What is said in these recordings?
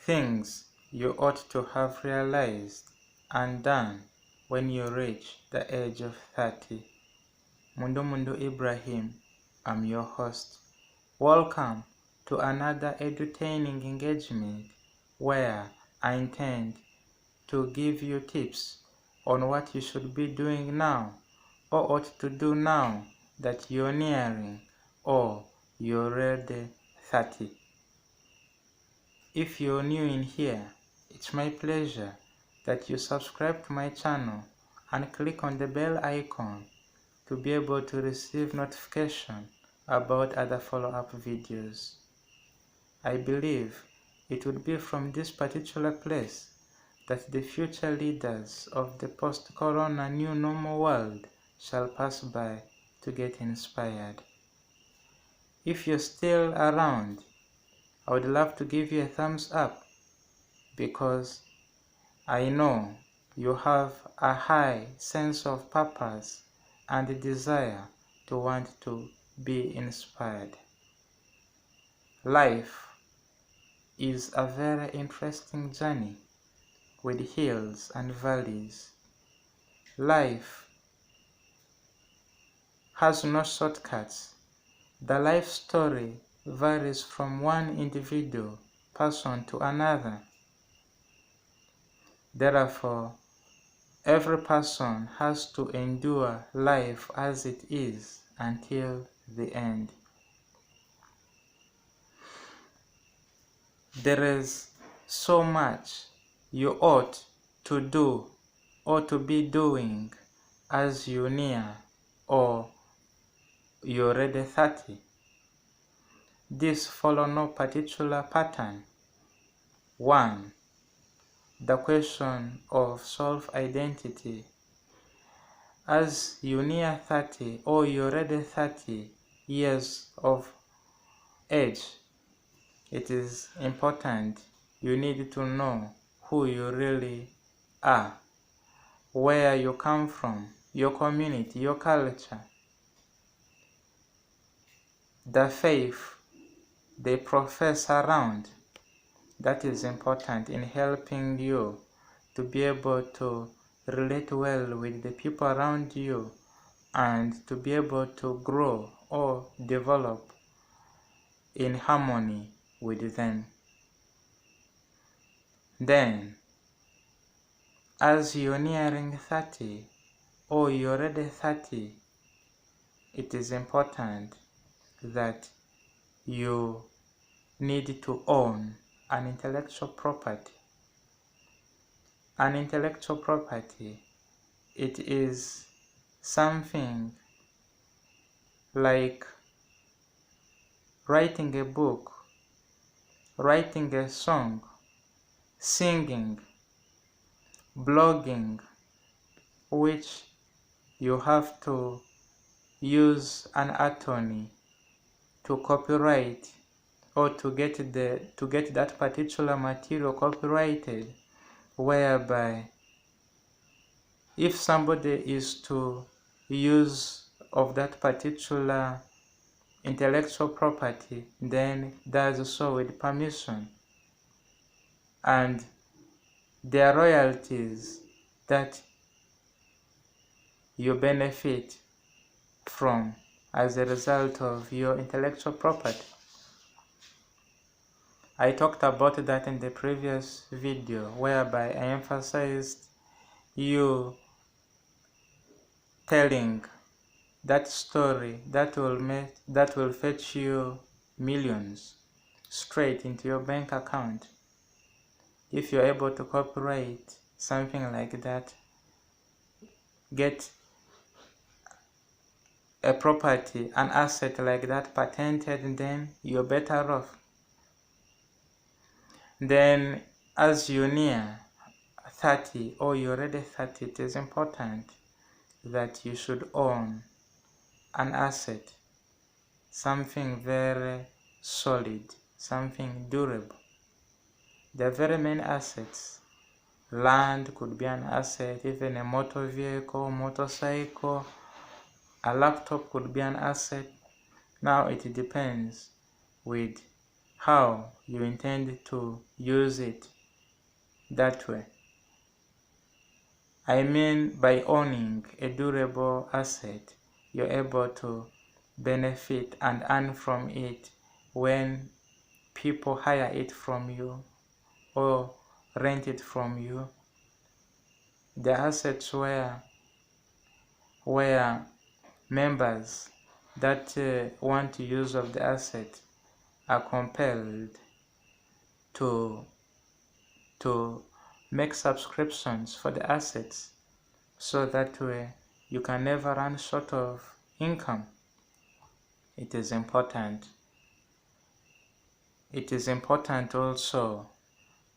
Things you ought to have realized and done when you reach the age of 30. Mundu Ibrahim, I'm your host. Welcome to another entertaining engagement where I intend to give you tips on what you should be doing now or ought to do now that you're nearing or you're already 30. If you're new in here, it's my pleasure that you subscribe to my channel and click on the bell icon to be able to receive notification about other follow-up videos. I believe it would be from this particular place that the future leaders of the post-corona new normal world shall pass by to get inspired. If you're still around, I would love to give you a thumbs up because I know you have a high sense of purpose and a desire to want to be inspired. Life is a very interesting journey with hills and valleys. Life has no shortcuts. The life story varies from one individual person to another. Therefore, every person has to endure life as it is until the end. There is so much you ought to do or to be doing as you near or you're already 30. These follow no particular pattern. 1. The question of self-identity. As you near 30 or you're already 30 years of age, it is important you need to know who you really are, where you come from, your community, your culture, the faith they profess around. That is important in helping you to be able to relate well with the people around you and to be able to grow or develop in harmony with them. Then, as you're nearing 30 or you're already 30, it is important that you need to own an intellectual property. An intellectual property, it is something like writing a book, writing a song, singing, blogging, which you have to use an attorney to copyright or to get that particular material copyrighted, whereby if somebody is to use of that particular intellectual property, then does so with permission, and there are royalties that you benefit from as a result of your intellectual property. I talked about that in the previous video, whereby I emphasized you telling that story that will fetch you millions straight into your bank account. If you're able to copyright something like that, get a property, an asset like that patented, then you're better off. Then as you near 30 or you're already 30, it is important that you should own an asset, something very solid, something durable. There are very many assets. Land could be an asset, even a motor vehicle, motorcycle, a laptop could be an asset. Now it depends with how you intend to use it that way. I mean, by owning a durable asset, you're able to benefit and earn from it when people hire it from you or rent it from you. The assets where members that want use of the asset are compelled to make subscriptions for the assets, so that way you can never run short of income. It is important. It is important also,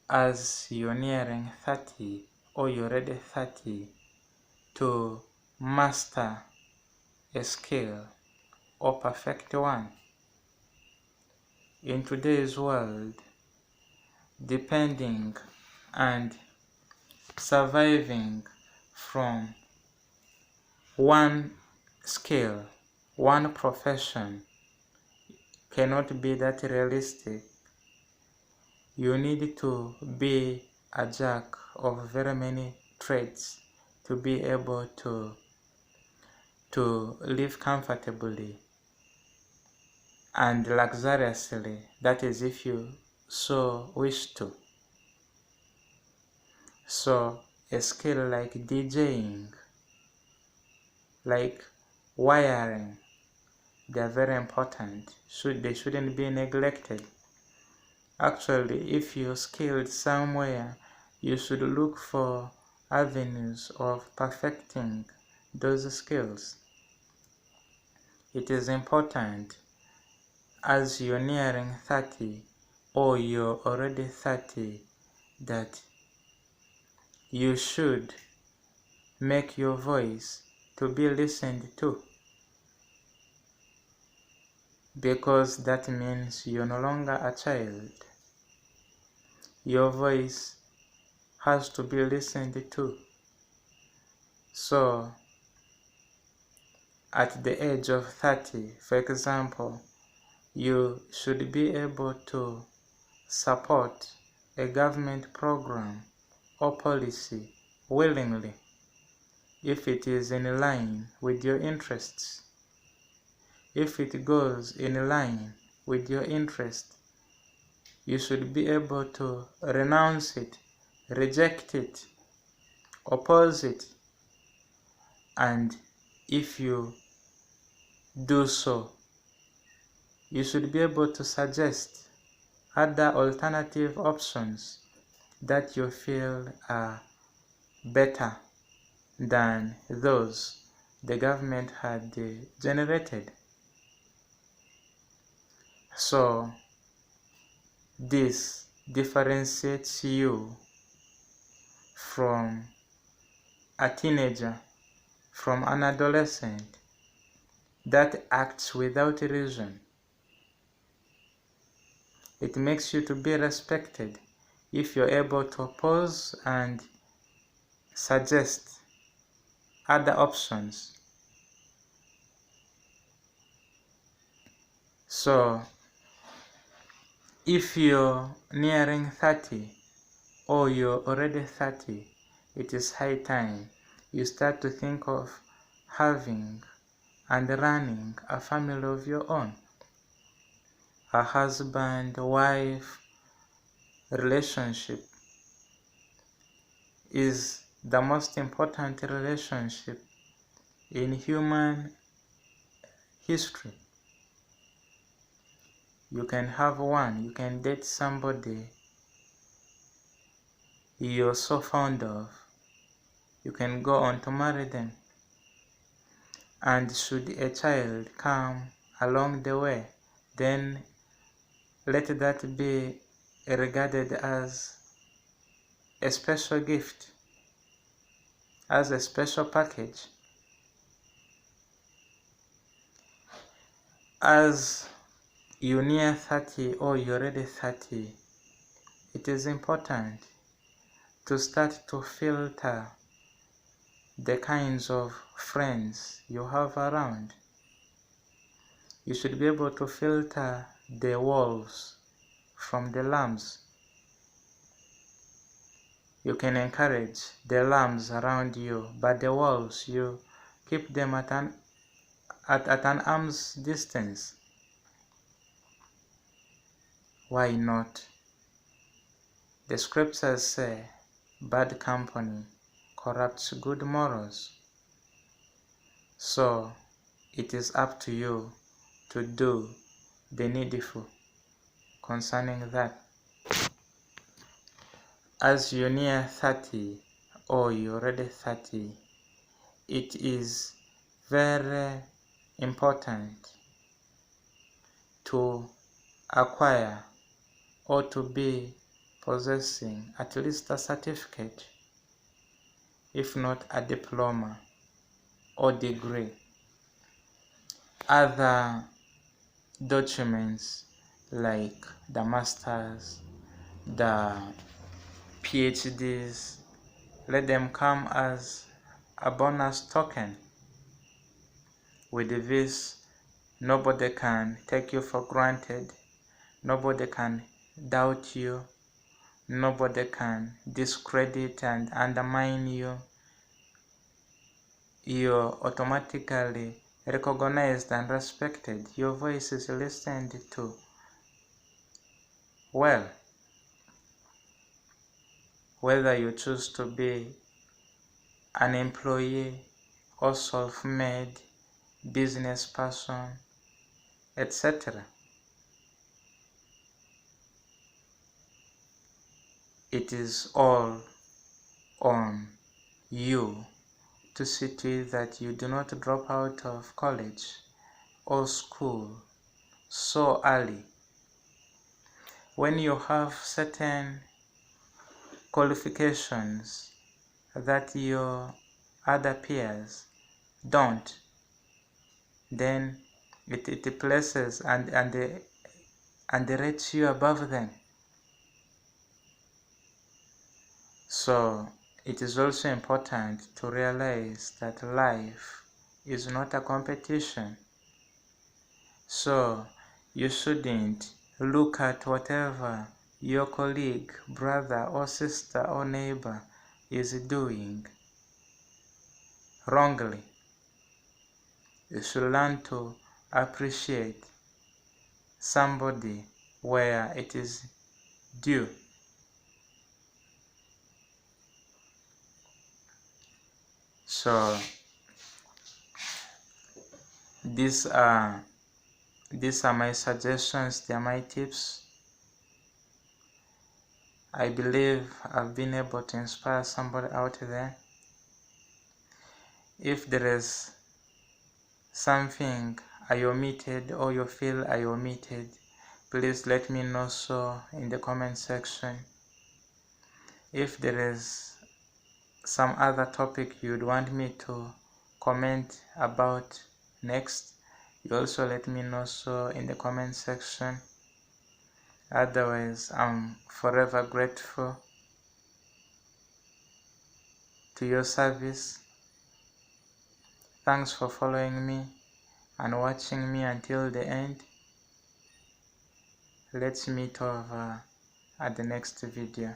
as you're nearing 30 or you're already 30, to master a skill or perfect one. In today's world, depending and surviving from one skill, one profession cannot be that realistic. You need to be a jack of very many trades to be able to live comfortably and luxuriously. That is, if you so wish to. So a skill like DJing, like wiring, they are very important. They shouldn't be neglected. Actually, if you're skilled somewhere, you should look for avenues of perfecting those skills. It is important, as you're nearing 30 or you're already 30, that you should make your voice to be listened to, because that means you're no longer a child. Your voice has to be listened to. So at the age of 30, for example, you should be able to support a government program or policy willingly if it is in line with your interests. If it goes in line with your interest, you should be able to renounce it, reject it, oppose it, and if you do so, you should be able to suggest other alternative options that you feel are better than those the government had generated. So this differentiates you from a teenager, from an adolescent that acts without reason. It makes you to be respected if you're able to oppose and suggest other options. So if you're nearing 30 or you're already 30, it is high time you start to think of having and running a family of your own. A husband-wife relationship is the most important relationship in human history. You can have one, you can date somebody you're so fond of, you can go on to marry them, and should a child come along the way, then let that be regarded as a special gift, as a special package. As you near 30 or you're already 30, it is important to start to filter the kinds of friends you have around. You should be able to filter the wolves from the lambs. You can encourage the lambs around you, but the wolves, you keep them at an arm's distance. Why not? The scriptures say, bad company corrupts good morals. So, it is up to you to do the needful concerning that. As you near 30 or you're already 30, it is very important to acquire or to be possessing at least a certificate, if not a diploma or degree. Other documents like the masters, the PhDs, let them come as a bonus token. With this, nobody can take you for granted, nobody can doubt you, nobody can discredit and undermine you. You're automatically recognized and respected. Your voice is listened to. Well, whether you choose to be an employee or self-made business person, etc. It is all on you to see to it that you do not drop out of college or school so early. When you have certain qualifications that your other peers don't, then it places and rates you above them. So it is also important to realize that life is not a competition. So you shouldn't look at whatever your colleague, brother or sister or neighbor is doing wrongly. You should learn to appreciate somebody where it is due. So these are my suggestions, they are my tips. I believe I've been able to inspire somebody out there. If there is something I omitted or you feel I omitted, please let me know so in the comment section. If there is some other topic you'd want me to comment about next, you also let me know so in the comment section. Otherwise, I'm forever grateful to your service. Thanks for following me and watching me until the end. Let's meet over at the next video.